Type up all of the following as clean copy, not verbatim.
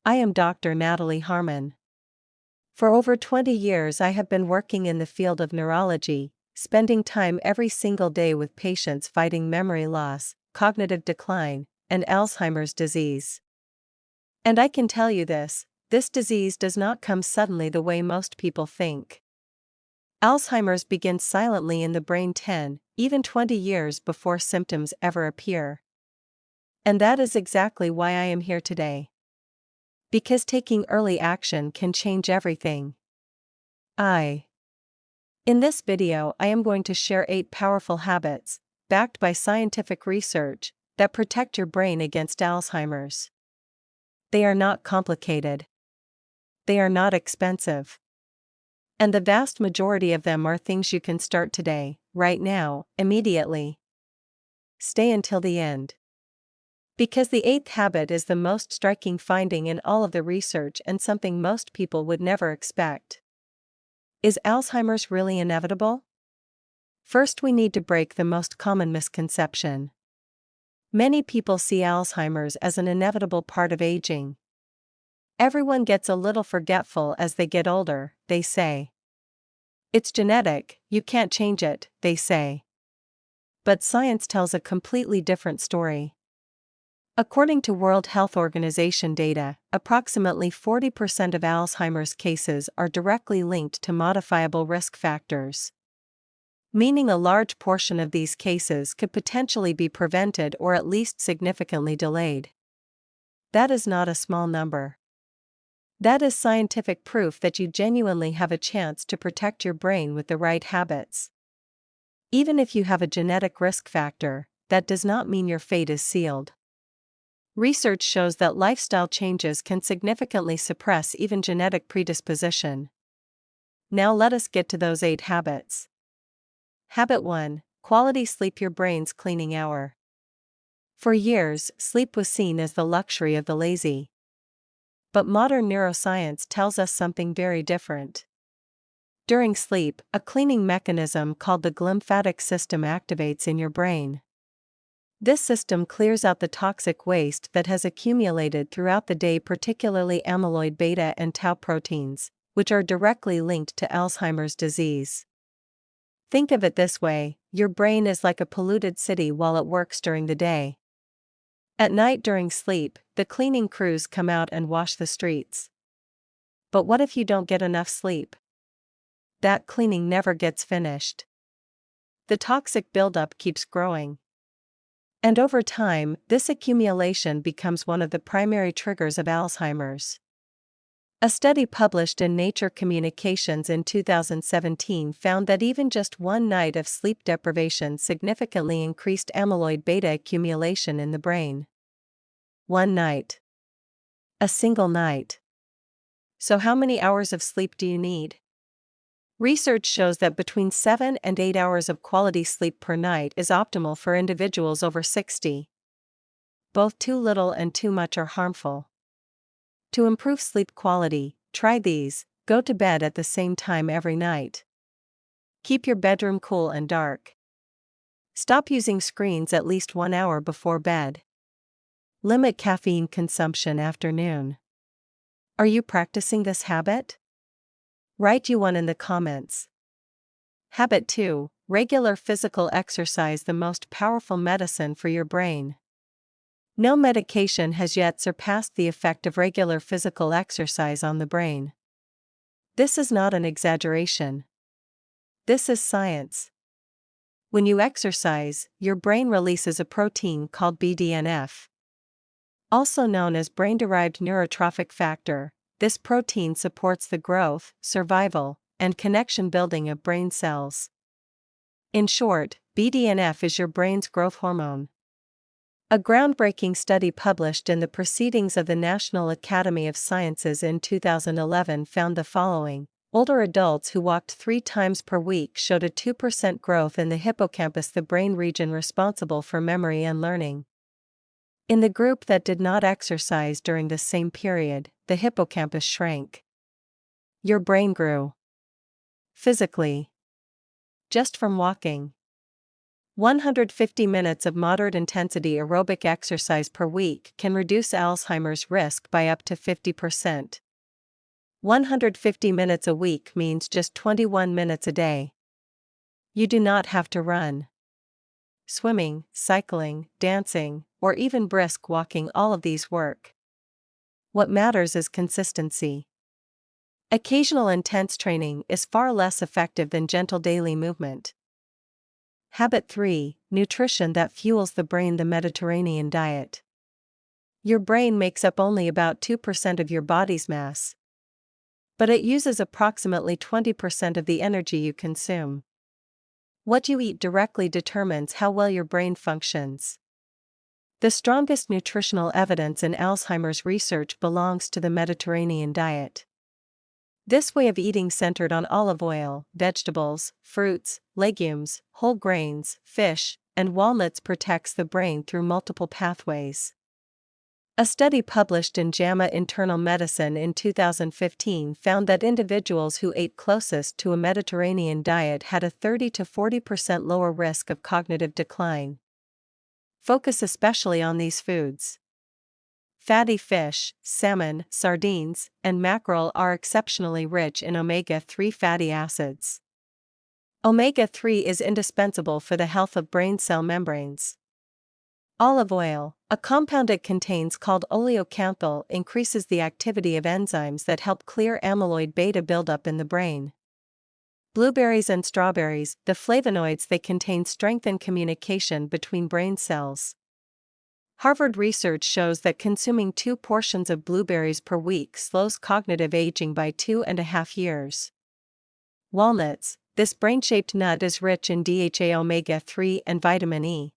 I am Dr. Natalie Harmon. For over 20 years, I have been working in the field of neurology, spending time every single day with patients fighting memory loss, cognitive decline, and Alzheimer's disease. And I can tell you this disease does not come suddenly the way most people think. Alzheimer's begins silently in the brain 10, even 20 years before symptoms ever appear. And that is exactly why I am here today. Because taking early action can change everything. In this video, I am going to share 8 powerful habits, backed by scientific research, that protect your brain against Alzheimer's. They are not complicated. They are not expensive. And the vast majority of them are things you can start today, right now, immediately. Stay until the end. Because the 8th habit is the most striking finding in all of the research and something most people would never expect. Is Alzheimer's really inevitable? First, we need to break the most common misconception. Many people see Alzheimer's as an inevitable part of aging. Everyone gets a little forgetful as they get older, they say. It's genetic, you can't change it, they say. But science tells a completely different story. According to World Health Organization data, approximately 40% of Alzheimer's cases are directly linked to modifiable risk factors. Meaning a large portion of these cases could potentially be prevented or at least significantly delayed. That is not a small number. That is scientific proof that you genuinely have a chance to protect your brain with the right habits. Even if you have a genetic risk factor, that does not mean your fate is sealed. Research shows that lifestyle changes can significantly suppress even genetic predisposition. Now let us get to those 8 habits. Habit 1. Quality sleep, your brain's cleaning hour. For years, sleep was seen as the luxury of the lazy. But modern neuroscience tells us something very different. During sleep, a cleaning mechanism called the glymphatic system activates in your brain. This system clears out the toxic waste that has accumulated throughout the day, particularly amyloid beta and tau proteins, which are directly linked to Alzheimer's disease. Think of it this way: your brain is like a polluted city while it works during the day. At night during sleep, the cleaning crews come out and wash the streets. But what if you don't get enough sleep? That cleaning never gets finished. The toxic buildup keeps growing. And over time, this accumulation becomes one of the primary triggers of Alzheimer's. A study published in Nature Communications in 2017 found that even just one night of sleep deprivation significantly increased amyloid beta accumulation in the brain. One night. A single night. So how many hours of sleep do you need? Research shows that between 7 and 8 hours of quality sleep per night is optimal for individuals over 60. Both too little and too much are harmful. To improve sleep quality, try these: go to bed at the same time every night. Keep your bedroom cool and dark. Stop using screens at least 1 hour before bed. Limit caffeine consumption after noon. Are you practicing this habit? Write you one in the comments. Habit 2. Regular physical exercise, the most powerful medicine for your brain. No medication has yet surpassed the effect of regular physical exercise on the brain. This is not an exaggeration. This is science. When you exercise, your brain releases a protein called BDNF. Also known as brain-derived neurotrophic factor, this protein supports the growth, survival, and connection building of brain cells. In short, BDNF is your brain's growth hormone. A groundbreaking study published in the Proceedings of the National Academy of Sciences in 2011 found the following: older adults who walked 3 times per week showed a 2% growth in the hippocampus, the brain region responsible for memory and learning. In the group that did not exercise during the same period, the hippocampus shrank. Your brain grew. Physically. Just from walking. 150 minutes of moderate intensity aerobic exercise per week can reduce Alzheimer's risk by up to 50%. 150 minutes a week means just 21 minutes a day. You do not have to run. Swimming, cycling, dancing, or even brisk walking, all of these work. What matters is consistency. Occasional intense training is far less effective than gentle daily movement. Habit 3: Nutrition that fuels the brain. The Mediterranean diet. Your brain makes up only about 2% of your body's mass, but it uses approximately 20% of the energy you consume. What you eat directly determines how well your brain functions. The strongest nutritional evidence in Alzheimer's research belongs to the Mediterranean diet. This way of eating, centered on olive oil, vegetables, fruits, legumes, whole grains, fish, and walnuts, protects the brain through multiple pathways. A study published in JAMA Internal Medicine in 2015 found that individuals who ate closest to a Mediterranean diet had a 30 to 40% lower risk of cognitive decline. Focus especially on these foods. Fatty fish, salmon, sardines, and mackerel are exceptionally rich in omega-3 fatty acids. Omega-3 is indispensable for the health of brain cell membranes. Olive oil, a compound it contains called oleocanthal, increases the activity of enzymes that help clear amyloid beta buildup in the brain. Blueberries and strawberries, the flavonoids they contain strengthen communication between brain cells. Harvard research shows that consuming 2 portions of blueberries per week slows cognitive aging by 2.5 years. Walnuts, this brain-shaped nut is rich in DHA, omega-3, and vitamin E.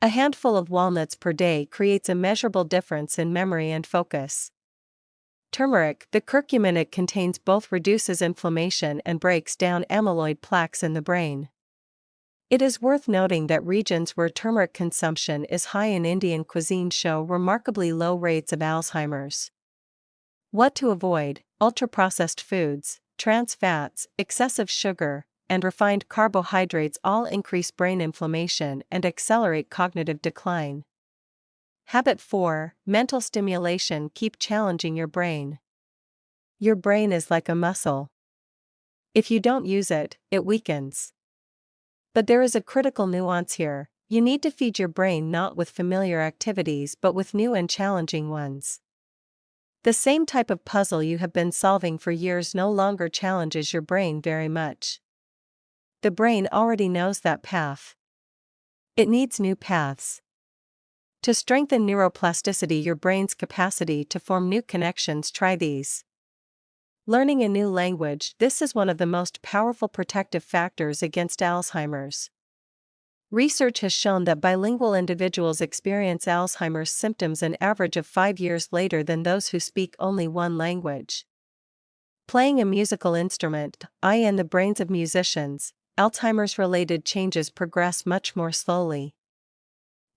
A handful of walnuts per day creates a measurable difference in memory and focus. Turmeric, the curcumin it contains, both reduces inflammation and breaks down amyloid plaques in the brain. It is worth noting that regions where turmeric consumption is high in Indian cuisine show remarkably low rates of Alzheimer's. What to avoid: ultra-processed foods, trans fats, excessive sugar, and refined carbohydrates all increase brain inflammation and accelerate cognitive decline. Habit 4: Mental stimulation. Keep challenging your brain. Your brain is like a muscle. If you don't use it, it weakens. But there is a critical nuance here: you need to feed your brain not with familiar activities but with new and challenging ones. The same type of puzzle you have been solving for years no longer challenges your brain very much. The brain already knows that path. It needs new paths. To strengthen neuroplasticity, your brain's capacity to form new connections, try these. Learning a new language. This is one of the most powerful protective factors against Alzheimer's. Research has shown that bilingual individuals experience Alzheimer's symptoms an average of 5 years later than those who speak only one language. Playing a musical instrument. In the brains of musicians, Alzheimer's-related changes progress much more slowly.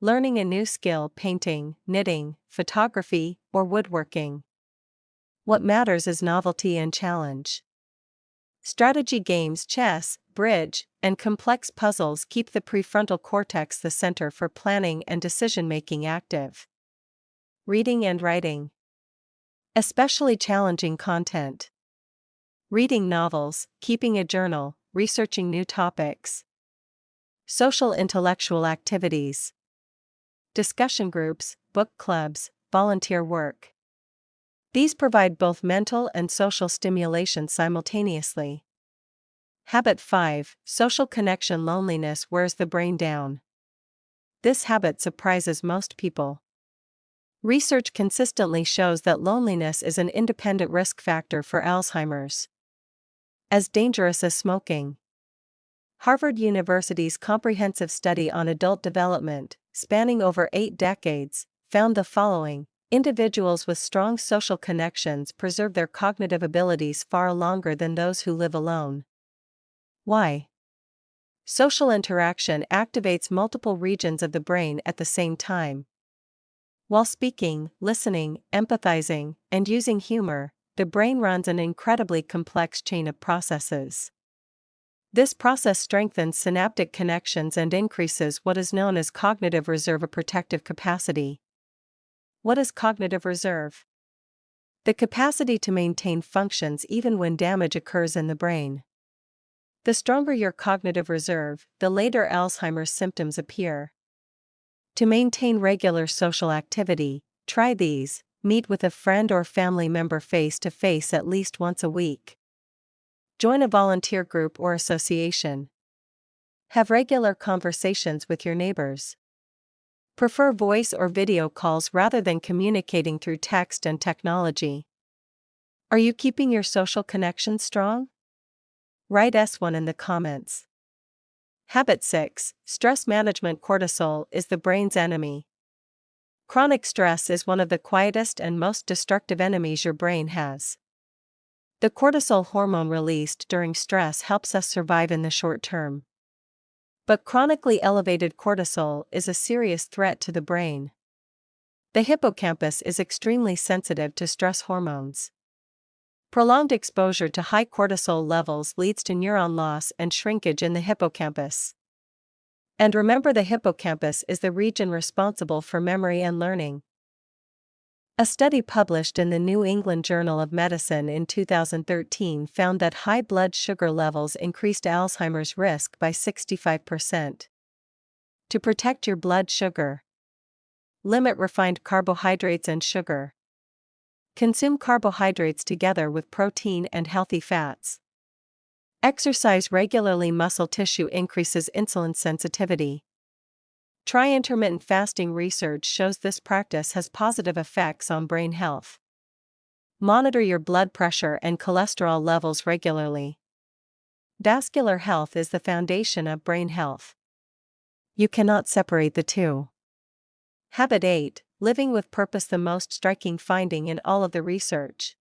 Learning a new skill: painting, knitting, photography, or woodworking. What matters is novelty and challenge. Strategy games, chess, bridge, and complex puzzles keep the prefrontal cortex, the center for planning and decision-making, active. Reading and writing. Especially challenging content. Reading novels, keeping a journal, researching new topics. Social intellectual activities. Discussion groups, book clubs, volunteer work. These provide both mental and social stimulation simultaneously. Habit 5: Social connection. Loneliness wears the brain down. This habit surprises most people. Research consistently shows that loneliness is an independent risk factor for Alzheimer's. As dangerous as smoking. Harvard University's comprehensive study on adult development, spanning over 8 decades, found the following: individuals with strong social connections preserve their cognitive abilities far longer than those who live alone. Why? Social interaction activates multiple regions of the brain at the same time. While speaking, listening, empathizing, and using humor, the brain runs an incredibly complex chain of processes. This process strengthens synaptic connections and increases what is known as cognitive reserve, a protective capacity. What is cognitive reserve? The capacity to maintain functions even when damage occurs in the brain. The stronger your cognitive reserve, the later Alzheimer's symptoms appear. To maintain regular social activity, try these: meet with a friend or family member face to face at least once a week. Join a volunteer group or association. Have regular conversations with your neighbors. Prefer voice or video calls rather than communicating through text and technology. Are you keeping your social connections strong? Write S1 in the comments. Habit 6. Stress management. Cortisol is the brain's enemy. Chronic stress is one of the quietest and most destructive enemies your brain has. The cortisol hormone released during stress helps us survive in the short term. But chronically elevated cortisol is a serious threat to the brain. The hippocampus is extremely sensitive to stress hormones. Prolonged exposure to high cortisol levels leads to neuron loss and shrinkage in the hippocampus. And remember, the hippocampus is the region responsible for memory and learning. A study published in the New England Journal of Medicine in 2013 found that high blood sugar levels increased Alzheimer's risk by 65%. To protect your blood sugar, limit refined carbohydrates and sugar. Consume carbohydrates together with protein and healthy fats. Exercise regularly. Muscle tissue increases insulin sensitivity. Try intermittent fasting. Research shows this practice has positive effects on brain health. Monitor your blood pressure and cholesterol levels regularly. Vascular health is the foundation of brain health. You cannot separate the two. Habit 8. Living with purpose, the most striking finding in all of the research.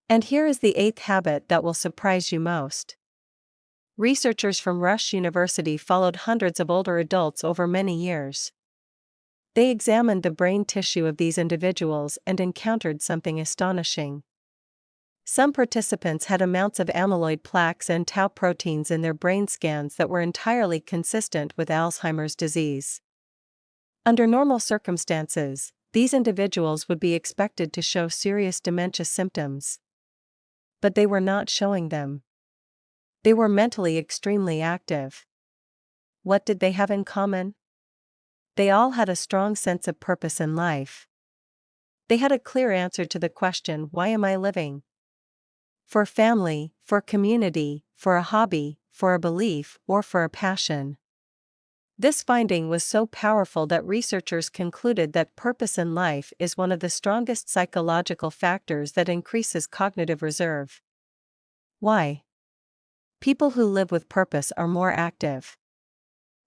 And here is the 8th habit that will surprise you most. Researchers from Rush University followed hundreds of older adults over many years. They examined the brain tissue of these individuals and encountered something astonishing. Some participants had amounts of amyloid plaques and tau proteins in their brain scans that were entirely consistent with Alzheimer's disease. Under normal circumstances, these individuals would be expected to show serious dementia symptoms. But they were not showing them. They were mentally extremely active. What did they have in common? They all had a strong sense of purpose in life. They had a clear answer to the question, why am I living? For family, for community, for a hobby, for a belief, or for a passion. This finding was so powerful that researchers concluded that purpose in life is one of the strongest psychological factors that increases cognitive reserve. Why? People who live with purpose are more active,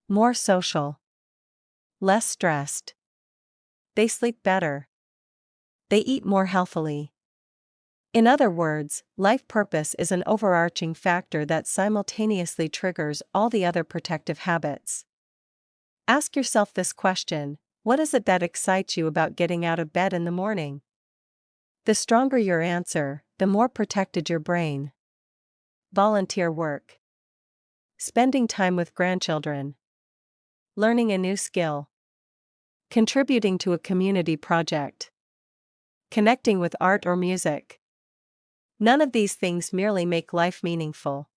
more social, less stressed. They sleep better. They eat more healthily. In other words, life purpose is an overarching factor that simultaneously triggers all the other protective habits. Ask yourself this question: what is it that excites you about getting out of bed in the morning? The stronger your answer, the more protected your brain. Volunteer work. Spending time with grandchildren. Learning a new skill. Contributing to a community project. Connecting with art or music. None of these things merely make life meaningful.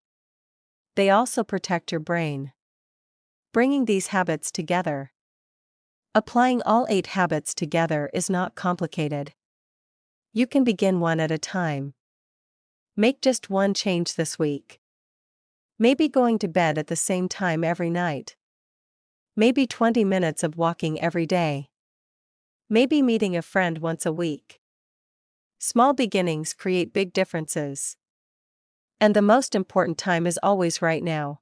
They also protect your brain. Bringing these habits together. Applying all 8 habits together is not complicated. You can begin one at a time. Make just one change this week. Maybe going to bed at the same time every night. Maybe 20 minutes of walking every day. Maybe meeting a friend once a week. Small beginnings create big differences. And the most important time is always right now.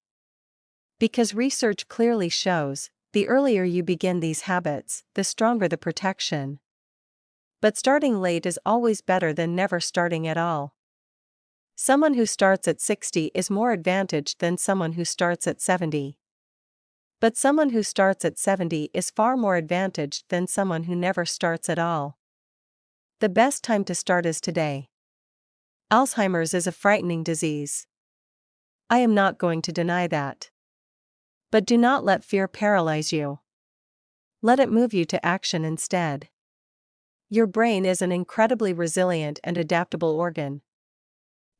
Because research clearly shows, the earlier you begin these habits, the stronger the protection. But starting late is always better than never starting at all. Someone who starts at 60 is more advantaged than someone who starts at 70. But someone who starts at 70 is far more advantaged than someone who never starts at all. The best time to start is today. Alzheimer's is a frightening disease. I am not going to deny that. But do not let fear paralyze you. Let it move you to action instead. Your brain is an incredibly resilient and adaptable organ.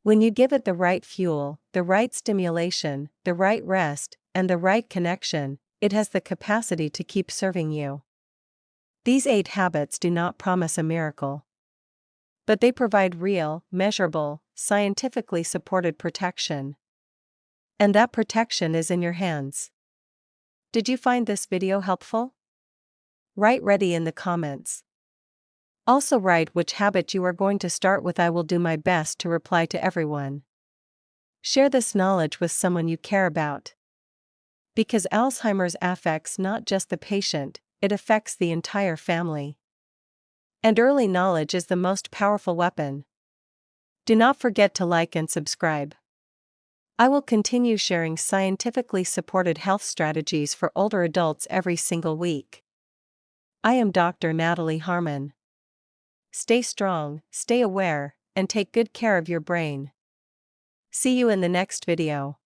When you give it the right fuel, the right stimulation, the right rest, and the right connection, it has the capacity to keep serving you. These 8 habits do not promise a miracle. But they provide real, measurable, scientifically supported protection. And that protection is in your hands. Did you find this video helpful? Write ready in the comments. Also write which habit you are going to start with. I will do my best to reply to everyone. Share this knowledge with someone you care about. Because Alzheimer's affects not just the patient, it affects the entire family. And early knowledge is the most powerful weapon. Do not forget to like and subscribe. I will continue sharing scientifically supported health strategies for older adults every single week. I am Dr. Natalie Harmon. Stay strong, stay aware, and take good care of your brain. See you in the next video.